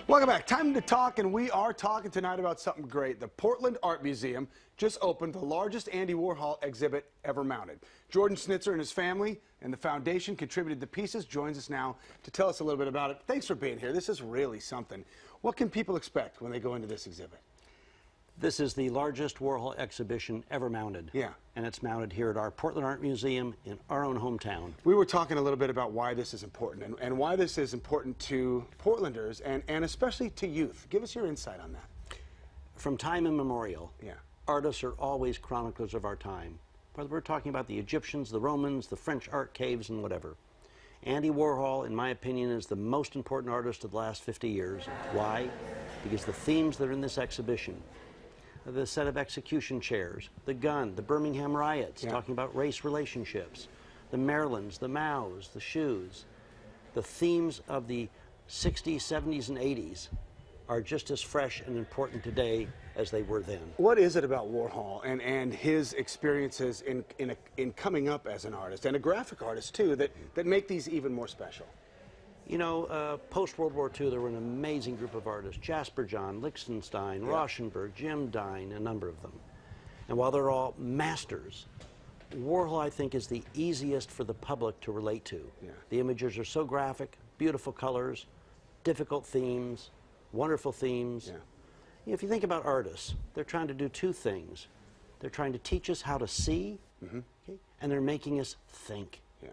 Welcome back. Time to talk, and we are talking tonight about something great. The Portland Art Museum just opened the largest Andy Warhol exhibit ever mounted. Jordan Schnitzer and his family and the foundation contributed the pieces. Joins us now to tell us a little bit about it. Thanks for being here. This is really something. What can people expect when they go into this exhibit? This is the largest Warhol exhibition ever mounted. Yeah. And it's mounted here at our Portland Art Museum in our own hometown. We were talking a little bit about why this is important and why this is important to Portlanders and especially to youth. Give us your insight on that. From time immemorial, yeah, artists are always chroniclers of our time. Whether we're talking about the Egyptians, the Romans, the French art caves, and whatever. Andy Warhol, in my opinion, is the most important artist of the last 50 years. Why? Because the themes that are in this exhibition, the set of execution chairs, the gun, the Birmingham riots, yeah, talking about race relationships, the Marylands, the Maos, the shoes, the themes of the 60s, 70s, and 80s are just as fresh and important today as they were then. What is it about Warhol and his experiences in coming up as an artist, and a graphic artist too, that make these even more special? You know, post-World War II, there were an amazing group of artists: Jasper John, Lichtenstein, yeah, Rauschenberg, Jim Dine, a number of them. And while they're all masters, Warhol, I think, is the easiest for the public to relate to. Yeah. The images are so graphic, beautiful colors, difficult themes, wonderful themes. Yeah. You know, if you think about artists, they're trying to do two things. They're trying to teach us how to see, okay, and they're making us think. Yeah.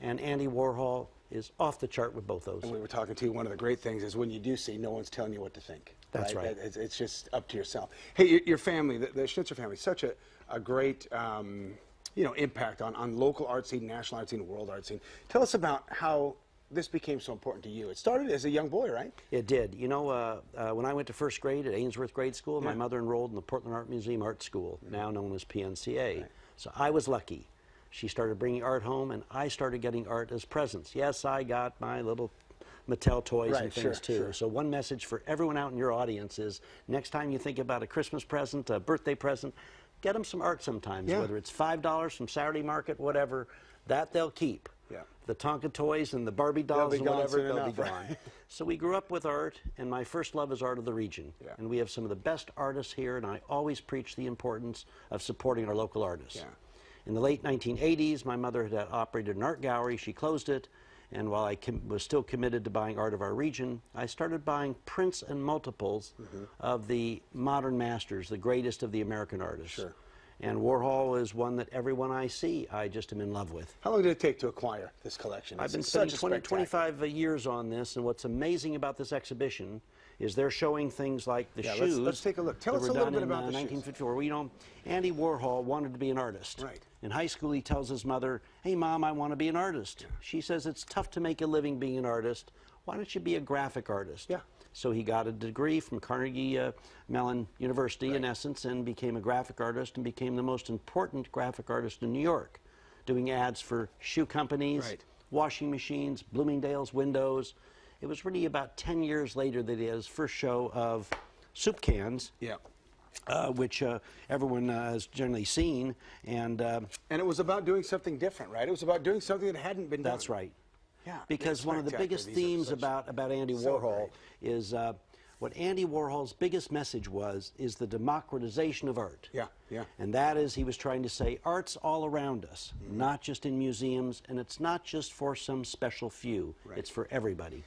And Andy Warhol is off the chart with both those. And we were talking to you, one of the great things is when you do see, no one's telling you what to think. That's right. It's just up to yourself. Hey, your family, the Schnitzer family, such a great you know, impact on local art scene, national art scene, world art scene. Tell us about how this became so important to you. It started as a young boy, right? It did. You know, when I went to first grade at Ainsworth Grade School, yeah, my mother enrolled in the Portland Art Museum Art School, now known as PNCA. Right. So I was lucky. She started bringing art home, and I started getting art as presents. Yes, I got my little Mattel toys, right, and things too. Sure. So one message for everyone out in your audience is, next time you think about a Christmas present, a birthday present, get them some art sometimes, yeah, whether it's $5 from Saturday Market, whatever, that they'll keep. Yeah. The Tonka toys and the Barbie dolls and whatever, they'll be gone. So we grew up with art, and my first love is art of the region. Yeah. And we have some of the best artists here, and I always preach the importance of supporting our local artists. Yeah. In the late 1980s, my mother had operated an art gallery. She closed it, and while I was still committed to buying art of our region, I started buying prints and multiples of the modern masters, the greatest of the American artists. Sure. And Warhol is one that everyone I see, I just am in love with. How long did it take to acquire this collection? I've been spending 25 years on this, and what's amazing about this exhibition is they're showing things like the shoes. Let's take a look. Tell us a little bit about the 1954. Well, you know, Andy Warhol wanted to be an artist. Right. In high school, he tells his mother, "Hey, Mom, I want to be an artist." Yeah. She says, "It's tough to make a living being an artist. Why don't you be a graphic artist?" Yeah. So he got a degree from Carnegie Mellon University, right, in essence, and became a graphic artist and became the most important graphic artist in New York, doing ads for shoe companies, right, washing machines, Bloomingdale's windows. It was really about 10 years later that he had his first show of soup cans, yeah, which everyone has generally seen. And it was about doing something different, right? It was about doing something that hadn't been done. That's right. Yeah, because one of the biggest themes about Andy Warhol is what Andy Warhol's biggest message is the democratization of art. Yeah, yeah. And that is, he was trying to say, art's all around us, not just in museums, and it's not just for some special few. Right. It's for everybody.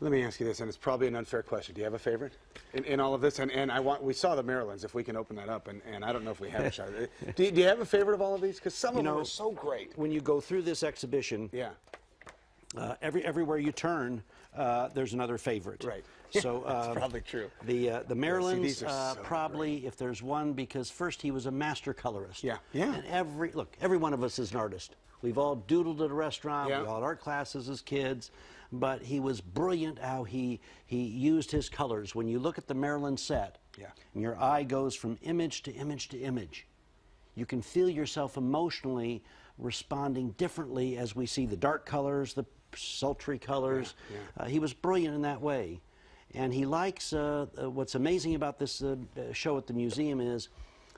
Let me ask you this, and it's probably an unfair question. Do you have a favorite in all of this? And we saw the Marylands, if we can open that up, and I don't know if we have a shot. Do you have a favorite of all of these? Because some of them are so great. When you go through this exhibition, yeah, everywhere you turn, there's another favorite. Right. So that's probably true. The Marylands, so probably, great, if there's one, because first he was a master colorist. Yeah, yeah. And every one of us is an artist. We've all doodled at a restaurant. Yeah. We all had art classes as kids. But he was brilliant how he used his colors. When you look at the Maryland set, yeah, and your eye goes from image to image to image, you can feel yourself emotionally responding differently as we see the dark colors, the sultry colors. Yeah, yeah. He was brilliant in that way. And he likes, what's amazing about this show at the museum is,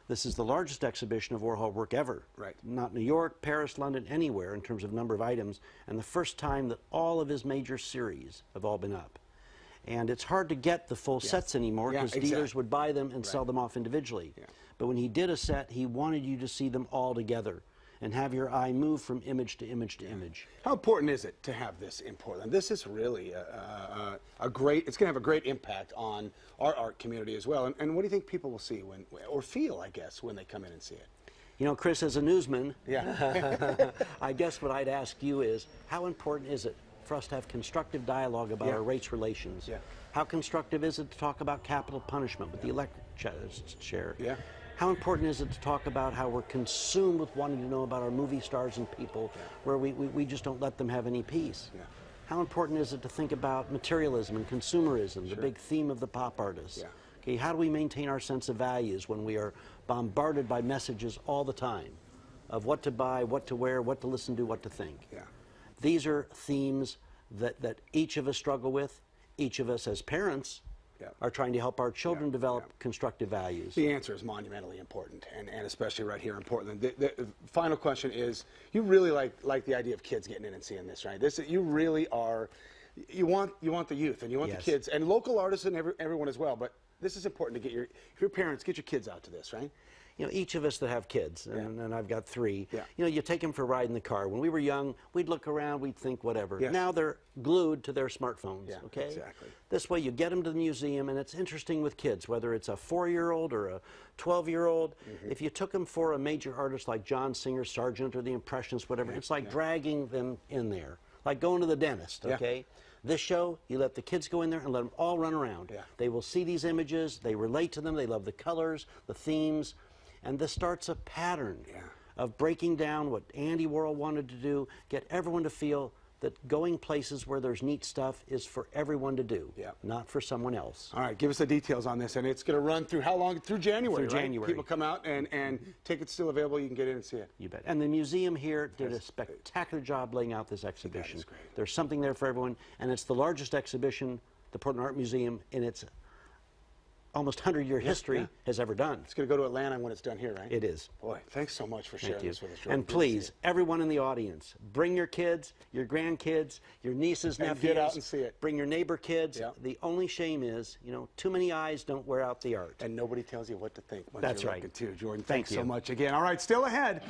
this is the largest exhibition of Warhol work ever. Right. Not New York, Paris, London, anywhere in terms of number of items, and the first time that all of his major series have all been up. And it's hard to get the full sets anymore because dealers would buy them and sell them off individually. But when he did a set, he wanted you to see them all together and have your eye move from image to image to image. How important is it to have this in Portland? This is really a great, it's going to have a great impact on our art community as well. And what do you think people will see when, or feel, I guess, when they come in and see it? You know, Chris, as a newsman, I guess what I'd ask you is, how important is it for us to have constructive dialogue about our race relations? How constructive is it to talk about capital punishment with the electric chair? How important is it to talk about how we're consumed with wanting to know about our movie stars and people where we just don't let them have any peace? How important is it to think about materialism and consumerism, the big theme of the pop artists? Okay, how do we maintain our sense of values when we are bombarded by messages all the time of what to buy, what to wear, what to listen to, what to think? These are themes that each of us struggle with. Each of us as parents are trying to help our children develop constructive values. The answer is monumentally important, and especially right here in Portland. The final question is, you really like the idea of kids getting in and seeing this, right? You really are, you want the youth and you want the kids and local artists and everyone as well, but this is important to get your parents, get your kids out to this, right? You know, each of us that have kids, and I've got 3, you know, you take them for a ride in the car. When we were young, we'd look around, we'd think whatever. Now they're glued to their smartphones, okay? Exactly. This way you get them to the museum, and it's interesting with kids, whether it's a 4-year-old or a 12-year-old. If you took them for a major artist like John Singer Sargent or the Impressionists, whatever, it's like dragging them in there, like going to the dentist, okay? This show, you let the kids go in there and let them all run around. They will see these images, they relate to them, they love the colors, the themes. And this starts a pattern of breaking down what Andy Warhol wanted to do, get everyone to feel that going places where there's neat stuff is for everyone to do, not for someone else. All right, give us the details on this. And it's going to run through how long? Through January, Through January. People come out and tickets still available. You can get in and see it. You bet. And the museum here did a spectacular job laying out this exhibition. There's something there for everyone, and it's the largest exhibition the Portland Art Museum in its almost 100-year history has ever done. It's going to go to Atlanta when it's done here, right? It is. Boy, thanks so much for sharing this with us. And please, everyone in the audience, bring your kids, your grandkids, your nieces, nephews. Get out and see it. Bring your neighbor kids. The only shame is, you know, too many eyes don't wear out the art. And nobody tells you what to think. That's right. Too, Jordan. Thanks so much again. All right, still ahead.